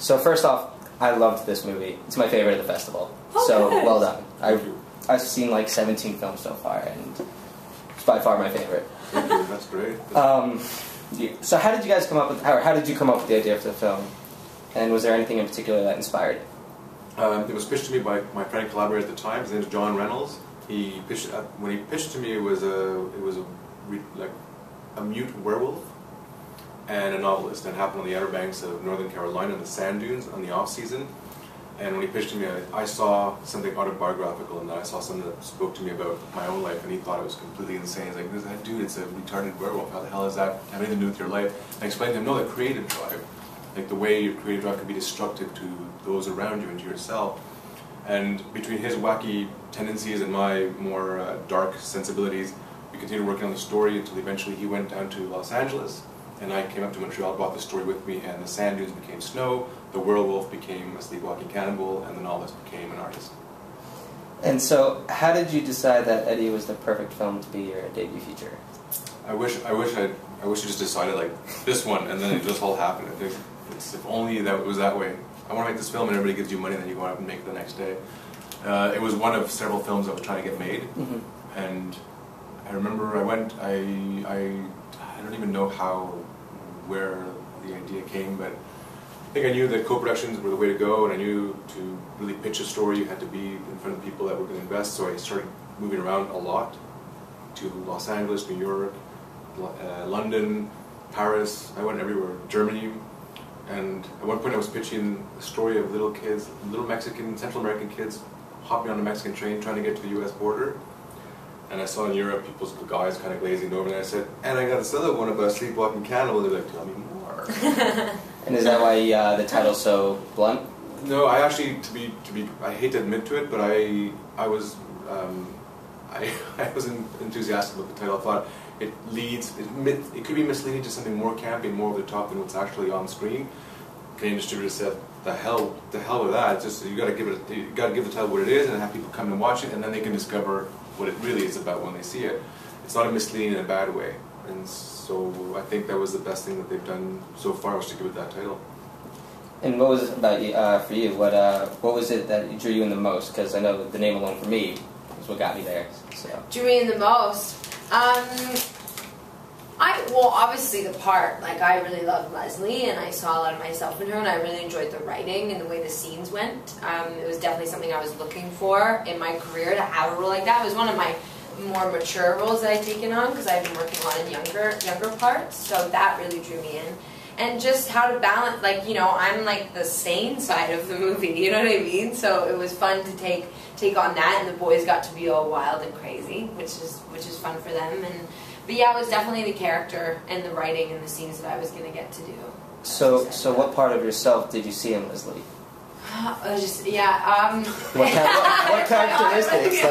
So first off, I loved this movie. It's my favorite of the festival. Oh, so good. well done. I've seen like 17 films so far, and it's by far my favorite. Thank you. That's great. So how did you guys come up with, or how did you come up with the idea for the film? And was there anything in particular that inspired it? It was pitched to me by my friend and collaborator at the time. His name is John Reynolds. He pitched when he pitched to me. It was like a mute werewolf and a novelist, and it happened on the Outer Banks of Northern Carolina in the sand dunes on the off season. And when he pitched to me, I saw something autobiographical, and I saw something that spoke to me about my own life, and he thought it was completely insane. He's like, "This dude, it's a retarded werewolf. How the hell does that have anything to do with your life?" And I explained to him, "No, the creative drive. Like the way your creative drive can be destructive to those around you and to yourself." And between his wacky tendencies and my more dark sensibilities, we continued working on the story until eventually he went down to Los Angeles, and I came up to Montreal, brought the story with me, and the sand dunes became snow, the werewolf became a sleepwalking cannibal, and the novelist became an artist. And so, how did you decide that Eddie was the perfect film to be your debut feature? I wish I just decided like this one, and then it just all happened. I think if only that it was that way. I want to make this film, and everybody gives you money, and then you go out and make it the next day. It was one of several films I was trying to get made, and I remember I went. I don't even know where the idea came, but I think I knew that co-productions were the way to go, and I knew to really pitch a story you had to be in front of people that were going to invest, so I started moving around a lot to Los Angeles, New York, London, Paris. I went everywhere, Germany, and at one point I was pitching a story of little kids, little Mexican, Central American kids hopping on a Mexican train trying to get to the US border. And I saw in Europe people's guys kind of glazing over, and I said, and I got this other one about Sleepwalking Cannibal. They're like, tell me more. And is that why the title's so blunt? No, I actually, I hate to admit to it, but I was enthusiastic about the title. I thought it could be misleading to something more campy and more over the top than what's actually on screen. Canadian distributor said, the hell with that. It's just you got to give the title what it is, and have people come and watch it, and then they can discover what it really is about when they see it. It's not a misleading in a bad way, and so I think that was the best thing that they've done so far, was to give it that title. And what was it about you, for you? What was it that drew you in the most? Because I know the name alone for me is what got me there. So. Drew me in the most. Well, obviously the part. Like, I really loved Leslie, and I saw a lot of myself in her, and I really enjoyed the writing and the way the scenes went. It was definitely something I was looking for in my career, to have a role like that. It was one of my more mature roles that I'd taken on, because I've been working on in younger parts, so that really drew me in. And just how to balance, like, you know, I'm like the sane side of the movie, you know what I mean? So it was fun to take on that, and the boys got to be all wild and crazy, which is fun for them. But yeah, it was definitely the character and the writing and the scenes that I was going to get to do. So what part of yourself did you see in Leslie? What characteristics?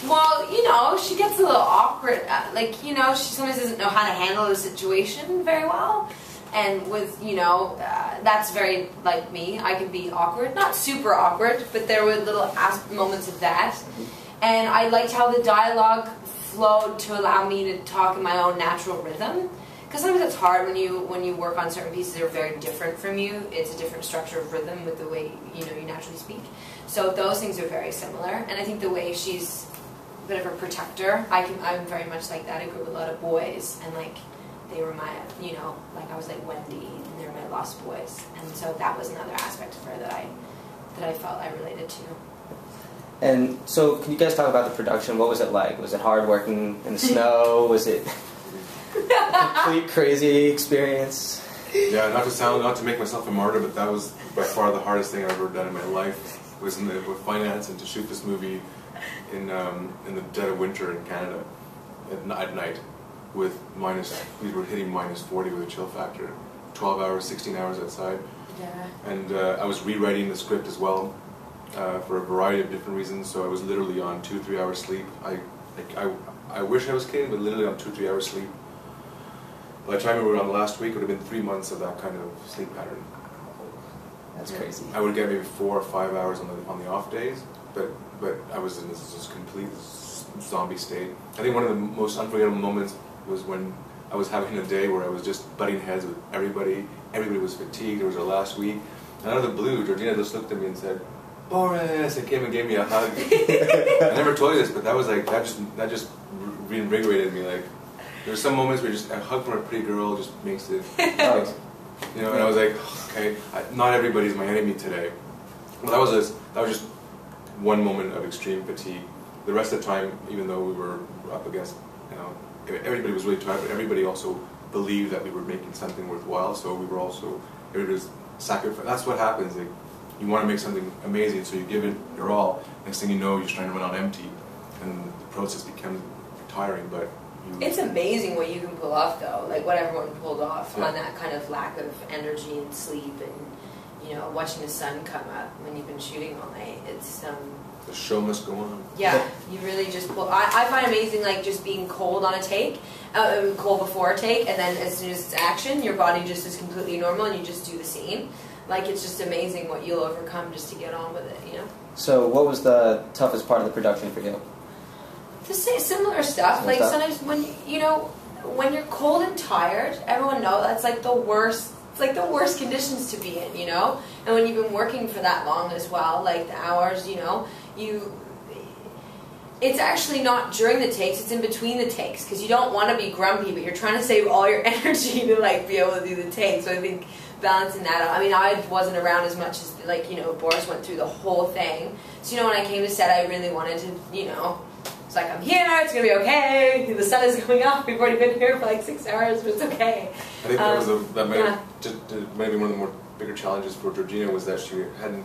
Well, you know, she gets a little awkward. Like, you know, she sometimes doesn't know how to handle the situation very well. And with, you know, that's very like me. I can be awkward. Not super awkward, but there were little moments of that. And I liked how the dialogue flowed to allow me to talk in my own natural rhythm. Because sometimes it's hard when you work on certain pieces that are very different from you. It's a different structure of rhythm with the way, you know, you naturally speak. So those things are very similar. And I think the way she's a bit of a protector, I'm very much like that. I grew up with a lot of boys, and like they were my, you know, like I was like Wendy, and they were my lost boys. And so that was another aspect of her that I felt I related to. And so, can you guys talk about the production? What was it like? Was it hard working in the snow? Was it a complete crazy experience? Yeah, not to make myself a martyr, but that was by far the hardest thing I've ever done in my life. Was with finance, and to shoot this movie in the dead of winter in Canada at night, with we were hitting -40 with a chill factor, 12 hours, 16 hours outside. Yeah. And I was rewriting the script as well. For a variety of different reasons, so I was literally on 2-3 hours sleep. I wish I was kidding, but literally on 2-3 hours sleep. By the time we were on the last week, it would have been 3 months of that kind of sleep pattern. That's crazy. I would get maybe 4 or 5 hours on the off days, but I was in this complete zombie state. I think one of the most unforgettable moments was when I was having a day where I was just butting heads with everybody everybody was fatigued. It was our last week. And out of the blue, Georgina just looked at me and said, "Boris," and came and gave me a hug. I never told you this, but that was like, that just reinvigorated me. Like, there's some moments where just a hug from a pretty girl just makes it, you know, and I was like, okay, not everybody's my enemy today. Well, that was just one moment of extreme fatigue. The rest of the time, even though we were up against, you know, everybody was really tired, but everybody also believed that we were making something worthwhile, so we were also, everybody was sacrificed. That's what happens. Like, you want to make something amazing, so you give it your all. Next thing you know, you're starting to run on empty, and the process becomes tiring, but it's amazing what you can pull off, though. Like what everyone pulled off on that kind of lack of energy and sleep, and you know, watching the sun come up when you've been shooting all night. It's the show must go on. Yeah, you really just pull. I find amazing, like just being cold on a take, cold before a take, and then as soon as it's action, your body just is completely normal, and you just do the scene. Like it's just amazing what you'll overcome just to get on with it, you know. So, what was the toughest part of the production for you? To say similar stuff, like sometimes when you know when you're cold and tired, everyone knows that's like the worst. It's like the worst conditions to be in, you know. And when you've been working for that long as well, like the hours, you know, it's actually not during the takes; it's in between the takes because you don't want to be grumpy, but you're trying to save all your energy to like be able to do the takes. So I think balancing that out. I mean, I wasn't around as much as like you know Boris went through the whole thing. So you know when I came to set, I really wanted to, you know. It's like, I'm here, it's going to be okay, the sun is going up, we've already been here for like 6 hours, but it's okay. I think that might be one of the more bigger challenges for Georgina was that she hadn't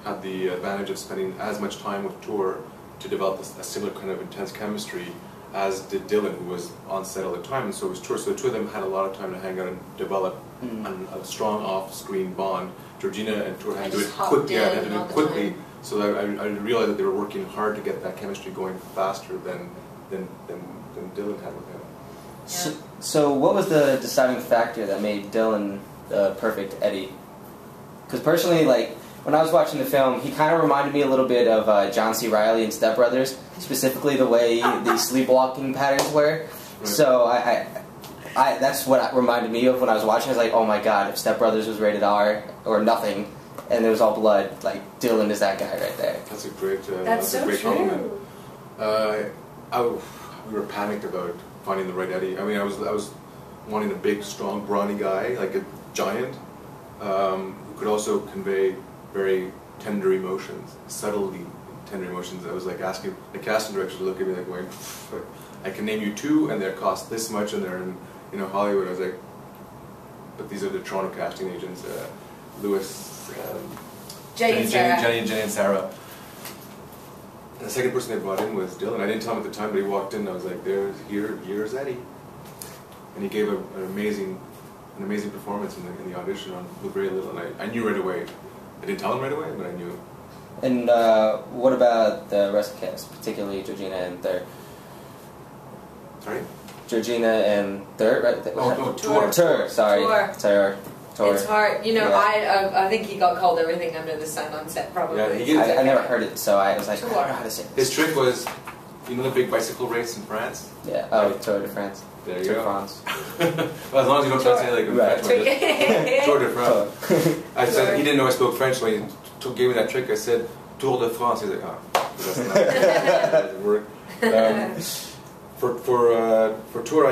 had the advantage of spending as much time with Tor to develop a similar kind of intense chemistry as did Dylan, who was on set all the time, and so was Tor. So the two of them had a lot of time to hang out and develop a strong off-screen bond. Georgina and Tor had to do it quickly. So I realized that they were working hard to get that chemistry going faster than Dylan had with him. Yeah. So what was the deciding factor that made Dylan the perfect Eddie? Because personally, like, when I was watching the film, he kind of reminded me a little bit of John C. Reilly in Step Brothers, specifically the way the sleepwalking patterns were. Right. So that's what it reminded me of when I was watching. I was like, oh my god, if Step Brothers was rated R or nothing, and there was all blood, like Dylan is that guy right there. That's a great, that's so a great true. compliment. We were panicked about finding the right Eddie. I mean, I was wanting a big, strong, brawny guy, like a giant, who could also convey very tender emotions, subtly tender emotions. I was like asking the casting director to look at me like going, I can name you 2 and they cost this much and they're in Hollywood. I was like, but these are the Toronto casting agents, Louis, Jenny and Sarah. And the second person they brought in was Dylan. I didn't tell him at the time, but he walked in and I was like, here's Eddie. And he gave an amazing performance in the audition with very little, and I knew right away. I didn't tell him right away, but I knew. And what about the rest of the cast, particularly Georgina and Thur? Sorry? Georgina and Thur, right? Tor. Sorry. Tor. It's hard, you know. Yeah. I think he got called everything under the sun on set, probably. Yeah, I never heard it, so I was like, I don't know how to say this. His trick was, you know, the big bicycle race in France. Yeah. Oh, Tour de France. There you go. France. Well, as long as you don't translate like a French. Tour de France. I said he didn't know I spoke French, so he gave me that trick. I said Tour de France. He's like, that doesn't work. For Tour,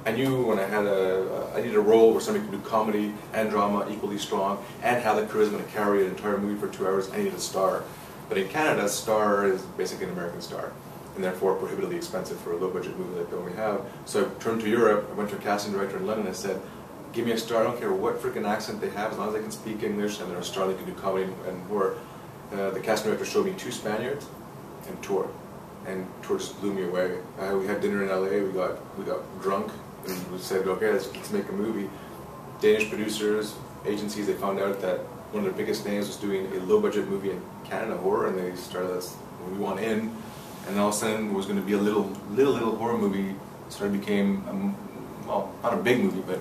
I knew when I needed a role where somebody could do comedy and drama equally strong and have the charisma to carry an entire movie for 2 hours. I needed a star. But in Canada, a star is basically an American star, and therefore prohibitively expensive for a low-budget movie like the one we have. So I turned to Europe, I went to a casting director in London and I said, give me a star, I don't care what freaking accent they have, as long as they can speak English and they're a star, they can do comedy and horror. The casting director showed me 2 Spaniards and Tor just blew me away. We had dinner in LA, we got drunk, and we said, okay, let's make a movie. Danish producers, agencies, they found out that one of their biggest names was doing a low-budget movie in Canada, horror, and they started us, we want in, and all of a sudden it was going to be a little horror movie. Became, well, not a big movie, but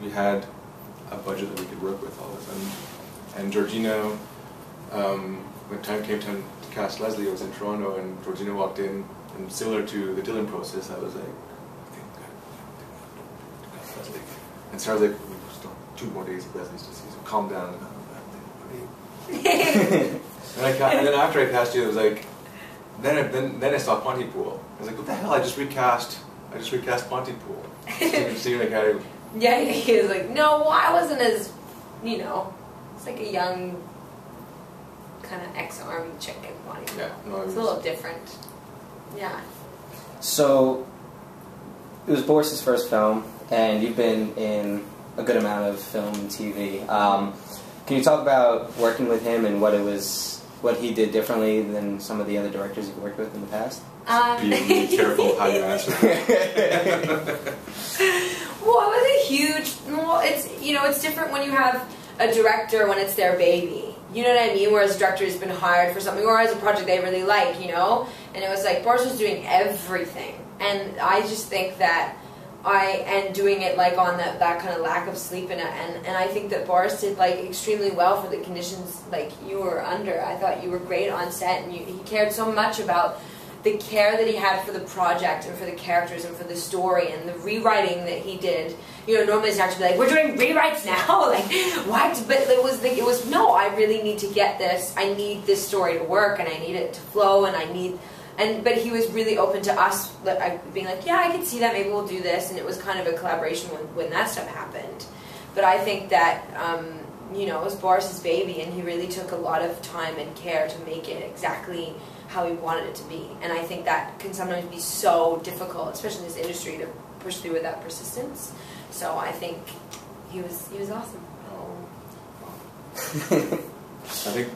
we had a budget that we could work with all of a sudden. And Georgina, when time came to cast Leslie, I was in Toronto, and Georgina walked in, and similar to the Dylan process, I was like, I think I cast Leslie. And Sarah was like, 2 more days of business to see, so calm down. And then after I cast you, it was like, then I saw Pontypool. I was like, what the hell? I just recast Pontypool. Stephen Academy. Yeah, he was like, no, I wasn't as, you know, it's like a young kind of ex-army chick in Pontypool. Yeah, no, it's a little different. Yeah. So, it was Boris's first film, and you've been in a good amount of film and TV. Can you talk about working with him and what he did differently than some of the other directors you've worked with in the past? Be really careful how you answer. Well, it was a huge. Well, it's, you know, it's different when you have a director when it's their baby. You know what I mean? Whereas a director has been hired for something, or has a project they really like, you know. And it was like Boris was doing everything, and I just think that and doing it like on that kind of lack of sleep and I think that Boris did like extremely well for the conditions like you were under. I thought you were great on set, and he cared so much about the care that he had for the project and for the characters and for the story and the rewriting that he did. You know, normally it's actually like, we're doing rewrites now, like what? But it was no, I really need to get this. I need this story to work, and I need it to flow, and but he was really open to us being like, yeah, I can see that, maybe we'll do this, and it was kind of a collaboration when that stuff happened. But I think that, you know, it was Boris's baby, and he really took a lot of time and care to make it exactly how he wanted it to be. And I think that can sometimes be so difficult, especially in this industry, to push through with that persistence. So I think he was awesome. I think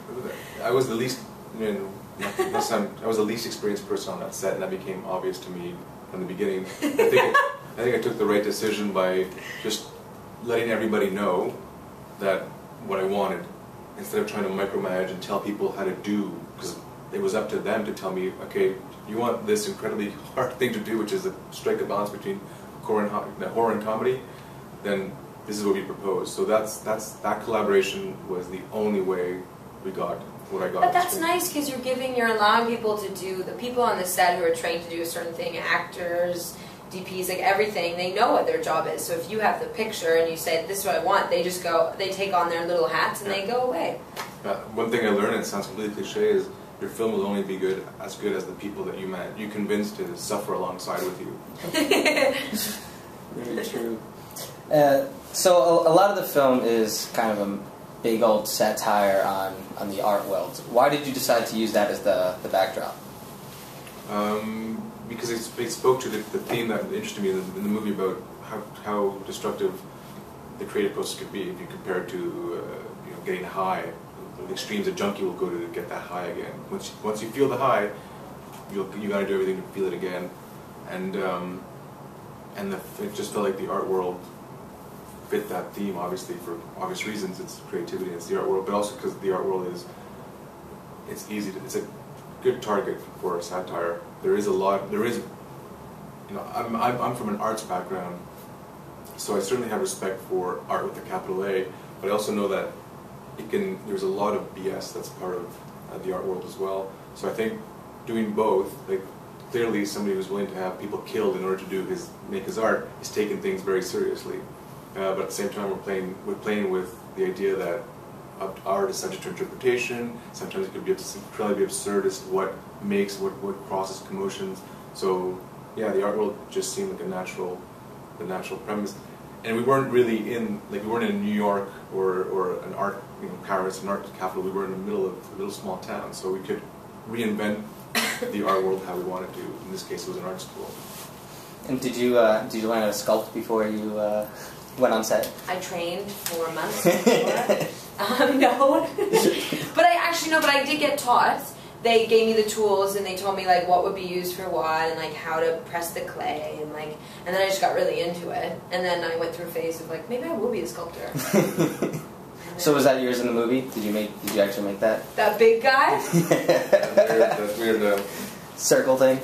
I was the least, you know, I was the least experienced person on that set, and that became obvious to me from the beginning. I think I took the right decision by just letting everybody know that what I wanted, instead of trying to micromanage and tell people how to do, because it was up to them to tell me, okay, you want this incredibly hard thing to do, which is to strike a balance between horror and comedy, then this is what we propose. So that collaboration was the only way we got what I got. But that's nice, because you're allowing people to do, the people on the set who are trained to do a certain thing, actors, DPs, like everything, they know what their job is. So if you have the picture and you say, this is what I want, they just go, they take on their little hats and they go away. One thing I learned, and it sounds completely cliche, is your film will only be good as the people that you convince to suffer alongside with you. Very true. So a lot of the film is kind of a big old satire on the art world. Why did you decide to use that as the backdrop? Because it spoke to the theme that interested me in the movie about how destructive the creative process could be if you compare it to you know, getting high. The extremes a junkie will go to get that high again. Once you feel the high, you got to do everything to feel it again. And it just felt like the art world fit that theme, obviously for obvious reasons. It's creativity, it's the art world, but also because the art world it's a good target for satire. You know, I'm from an arts background, so I certainly have respect for art with a capital A, but I also know that there's a lot of BS that's part of the art world as well. So I think doing both, like clearly somebody who's willing to have people killed in order to make his art is taking things very seriously. But at the same time, we're playing with the idea that art is subject to interpretation. Sometimes it could be incredibly absurdist. What crosses commotions. So yeah, the art world just seemed like the natural premise. And we weren't really we weren't in New York or an art, you know, Paris, an art capital. We were in the middle of a little small town, so we could reinvent the art world how we wanted to. In this case, it was an art school. And did you learn how to sculpt before you went on set? I trained for months before. No, but I did get taught. They gave me the tools, and they told me like what would be used for what, and like how to press the clay, and then I just got really into it. And then I went through a phase of like, maybe I will be a sculptor. So was that yours in the movie? Did you actually make that? That big guy? That's weird. Circle thing?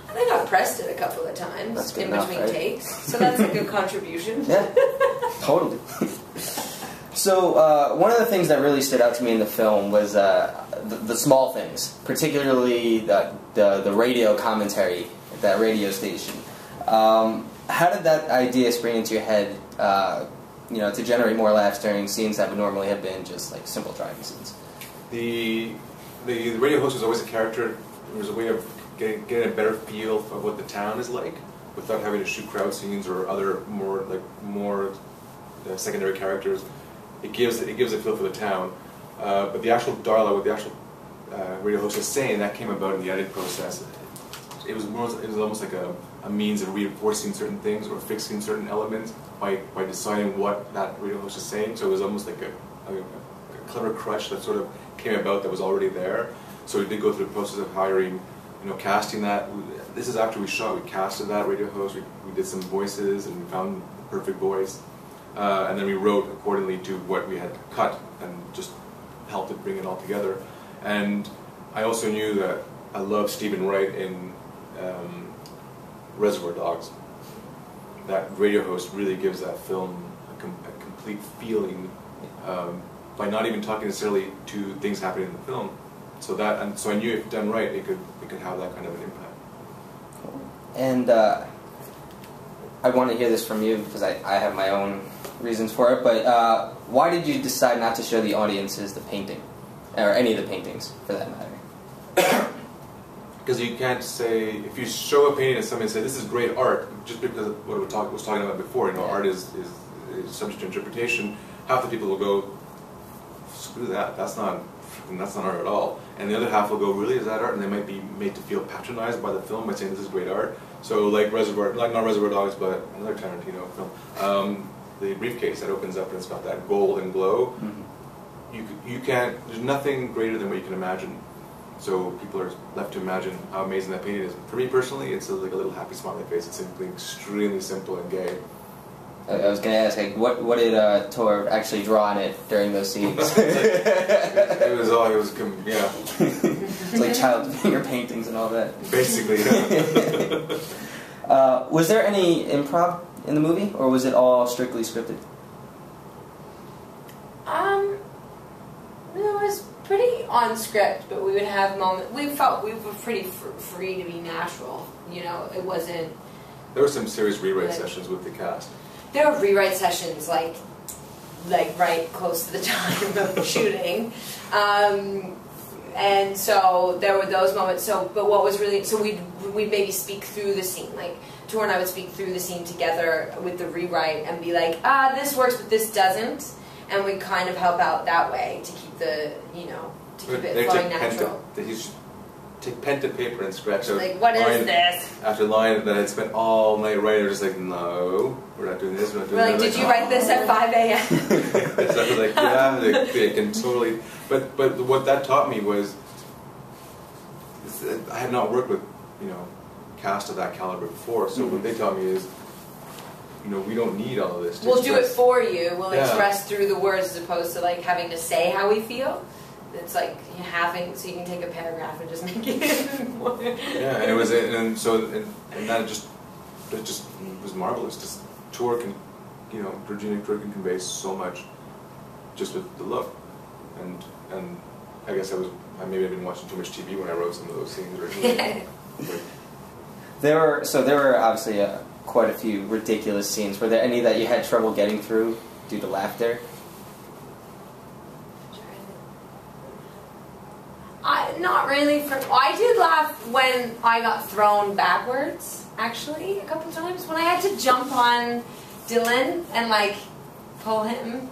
I think I pressed it a couple of times in between takes, so that's a good contribution. Yeah, totally. So one of the things that really stood out to me in the film was the small things, particularly the radio commentary at that radio station. How did that idea spring into your head to generate more laughs during scenes that would normally have been just like simple driving scenes? The radio host was always a character. There was a way of getting a better feel of what the town is like without having to shoot crowd scenes or other more secondary characters. It gives a feel for the town. But the actual dialogue, what the actual radio host is saying, that came about in the editing process. It was almost like a means of reinforcing certain things or fixing certain elements by deciding what that radio host is saying. So it was almost like a clever crutch that sort of came about that was already there. So we did go through the process of hiring, casting that. This is after we shot. We casted that radio host. We did some voices and we found the perfect voice, and then we wrote accordingly to what we had cut and just helped it bring it all together. And I also knew that I loved Stephen Wright in Reservoir Dogs. That radio host really gives that film a complete feeling by not even talking necessarily to things happening in the film. So I knew if done right, it could have that kind of an impact. Cool. And I want to hear this from you because I have my own reasons for it. But why did you decide not to show the audiences the painting, or any of the paintings for that matter? Because you can't say, if you show a painting to somebody and say this is great art, just because of what we was talking about before, art is subject to interpretation. Half the people will go, screw that, that's not art at all. And the other half will go, really, is that art? And they might be made to feel patronized by the film by saying this is great art. So like not Reservoir Dogs, but another Tarantino film, the briefcase that opens up and it's got that gold and glow. Mm-hmm. You can't, there's nothing greater than what you can imagine. So people are left to imagine how amazing that painting is. For me personally, it's like a little happy smiley face. It's simply extremely simple and gay. I was going to ask, like, what did Tor actually draw on it during those scenes? It was yeah. It's like child finger paintings and all that. Basically, yeah. Was there any improv in the movie, or was it all strictly scripted? It was pretty on script, but we would have moments. We felt we were pretty free to be natural. It wasn't. There were some serious rewrite sessions with the cast. There were rewrite sessions like right close to the time of shooting, and so there were those moments. But what was really we'd maybe speak through the scene. Like Tor and I would speak through the scene together with the rewrite and be like, this works, but this doesn't, and we kind of help out that way to keep the to keep it flowing natural. Take pen to paper and scratch out. Like, what is this? After line that I'd spent all night writing, they're just like, no, we're not doing this, we're not doing that. We're like, did you write this at 5 a.m.? So I was like, yeah, they can totally. But what that taught me was, I had not worked with, cast of that caliber before. So what they taught me is, we don't need all of this. We'll do it for you. We'll express through the words as opposed to like having to say how we feel. It's like so you can take a paragraph and just make it more. Yeah, and it was, and that just was marvelous. Just Tor can, Georgina can convey so much just with the look, and I guess maybe I've been watching too much TV when I wrote some of those scenes originally. There were obviously quite a few ridiculous scenes. Were there any that you had trouble getting through due to laughter? Not really. I did laugh when I got thrown backwards, actually, a couple times. When I had to jump on Dylan and, like, pull him,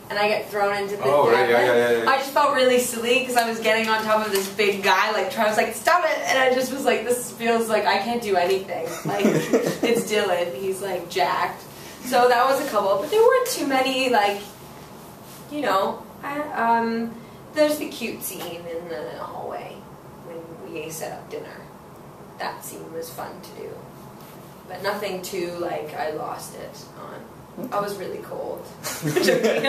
and I get thrown into the yeah. I just felt really silly because I was getting on top of this big guy, like, I was like, stop it! And I just was like, this feels like I can't do anything. Like, it's Dylan. He's, like, jacked. So that was a couple. But there weren't too many, like, there's the cute scene in the hallway when we set up dinner. That scene was fun to do. But nothing too, like, I lost it on. I was really cold. I'm joking.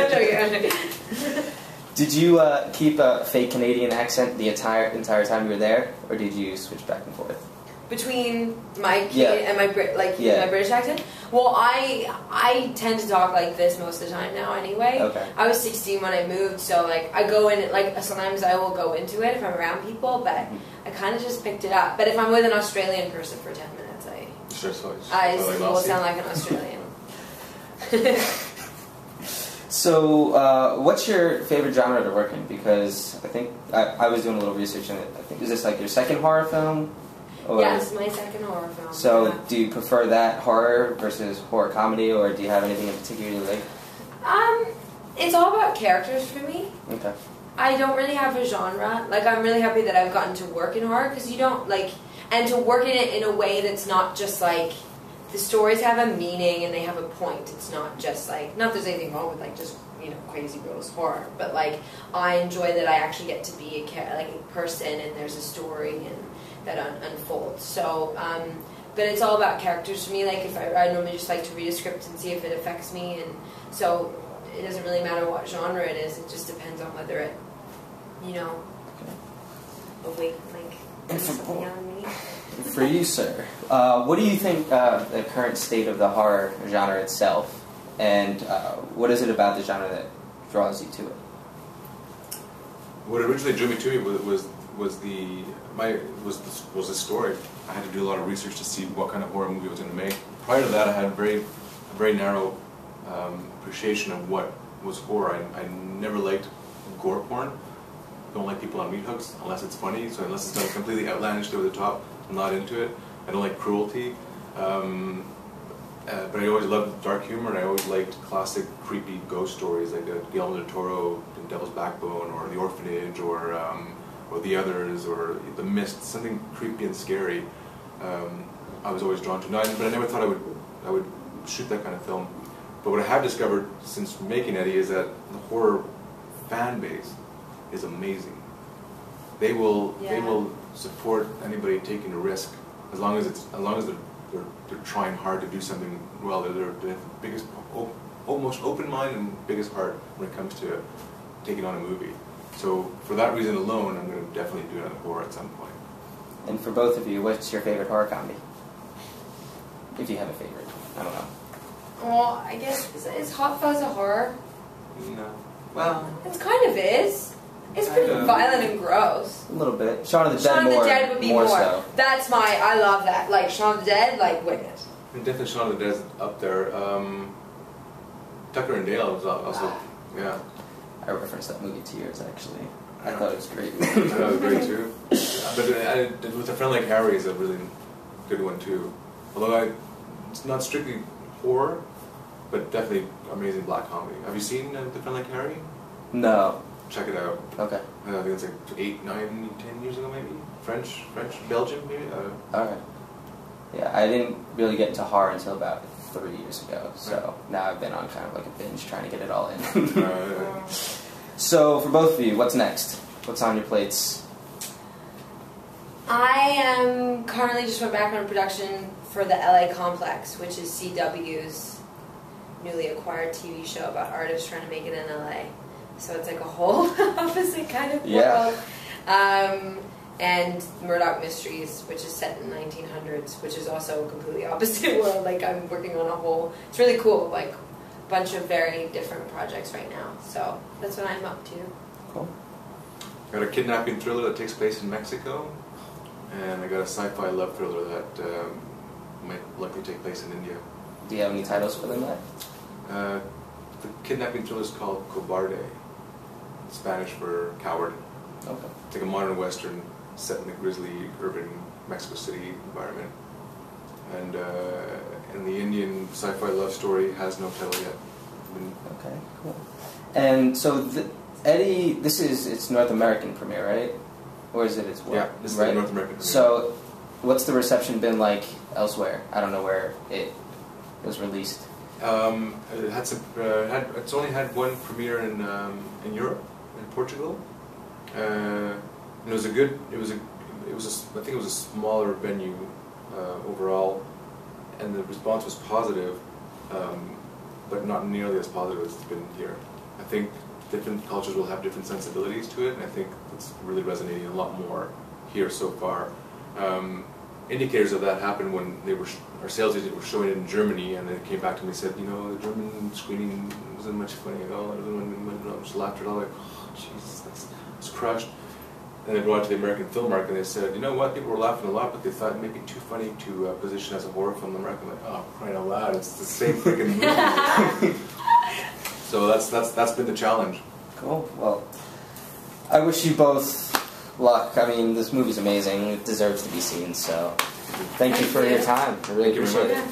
Did you keep a fake Canadian accent the entire time you were there? Or did you switch back and forth? Between my kid and my my British accent? Well, I tend to talk like this most of the time now anyway. Okay. I was 16 when I moved, so like I go in, like sometimes I will go into it if I'm around people, but I kind of just picked it up. But if I'm with an Australian person for 10 minutes, I will sound like an Australian. So, what's your favorite genre to work in? Because I think I was doing a little research on it. I think is this like your second horror film? Or, Yes, my second horror film. So, Yeah. do you prefer that horror versus horror comedy, or do you have anything in particular you like? It's all about characters for me. Okay. I don't really have a genre. Like, I'm really happy that I've gotten to work in horror, because you don't, like, and to work in it in a way that's not just, like, the stories have a meaning and they have a point. It's not just, like, not there's anything wrong with, like, just, you know, crazy gross horror, but, like, I enjoy that I actually get to be a person and there's a story and that unfolds. So, but it's all about characters for me. Like, if I normally just like to read a script and see if it affects me, and so it doesn't really matter what genre it is. It just depends on whether it, you know, something out of me. For you, sir, what do you think the current state of the horror genre itself, and what is it about the genre that draws you to it? What originally drew me to it was the story. I had to do a lot of research to see what kind of horror movie I was going to make. Prior to that, I had a very narrow appreciation of what was horror. I never liked gore porn. Don't like people on meat hooks unless it's funny. So unless it's done completely outlandishly over the top, I'm not into it. I don't like cruelty. But I always loved dark humor, and I always liked classic creepy ghost stories like Guillermo del Toro, Devil's Backbone, or The Orphanage, or The Others, or The Mist. Something creepy and scary. I was always drawn to. But I never thought I would shoot that kind of film. But what I have discovered since making Eddie is that the horror fan base is amazing. They will support anybody taking a risk as long as they're trying hard to do something well. They're the biggest, most open mind and biggest heart when it comes to taking on a movie. So for that reason alone, I'm going to definitely do another horror at some point. And for both of you, what's your favorite horror comedy? If you have a favorite, I don't know. Well, I guess is Hot Fuzz a horror? No. Well, It kind of is. It's pretty violent and gross. A little bit. Shaun of the Dead Shaun of the Dead would be more. so. That's I love that. Like Shaun of the Dead, like wicked. and definitely Shaun of the Dead's up there. Tucker and Dale was also, yeah. I referenced that movie to yours, actually. I thought it was great. I thought it was great too. But With a Friend Like Harry is a really good one too. Although it's not strictly horror, but definitely amazing black comedy. Have you seen The Friend Like Harry? No. Check it out. Okay. I think it's like 8, 9, 10 years ago maybe. French, Belgium maybe. Alright. Yeah, I didn't really get into horror until about 3 years ago, so now I've been on kind of like a binge trying to get it all in. So, for both of you, what's next? What's on your plates? I am currently just went back on production for the LA Complex, which is CW's newly acquired TV show about artists trying to make it in LA. So it's like a whole opposite kind of world. And Murdoch Mysteries, which is set in 1900s, which is also a completely opposite world. Like I'm working on a whole, it's really cool, like a bunch of very different projects right now. So that's what I'm up to. Cool. Got a kidnapping thriller that takes place in Mexico, and I got a sci-fi love thriller that might likely take place in India. Do you have any titles for them yet? The kidnapping thriller is called Cobarde, Spanish for coward. Okay. It's like a modern western set in the grisly urban Mexico City environment. And the Indian sci-fi love story has no title yet. Okay, cool. And so, Eddie, it's North American premiere, right? Or is it its world? Yeah, this is the North American premiere. So, what's the reception been like elsewhere? I don't know where it was released. It had it's only had one premiere in Europe, in Portugal. And I think it was a smaller venue overall, and the response was positive, but not nearly as positive as it's been here. I think different cultures will have different sensibilities to it, and I think it's really resonating a lot more here so far. Indicators of that happened when our sales agent were showing it in Germany, and they came back to me and said, the German screening wasn't much funny at all. Everyone just laughed at all, like, oh, Jesus, it's crushed. And they brought it to the American film market, and they said, you know what, people were laughing a lot, but they thought it may be too funny to position as a horror film in America. I'm like, oh, crying out loud, it's the same freaking movie. So that's been the challenge. Cool. Well, I wish you both luck. I mean, this movie's amazing. It deserves to be seen. So, thank you for your time. I really appreciate it.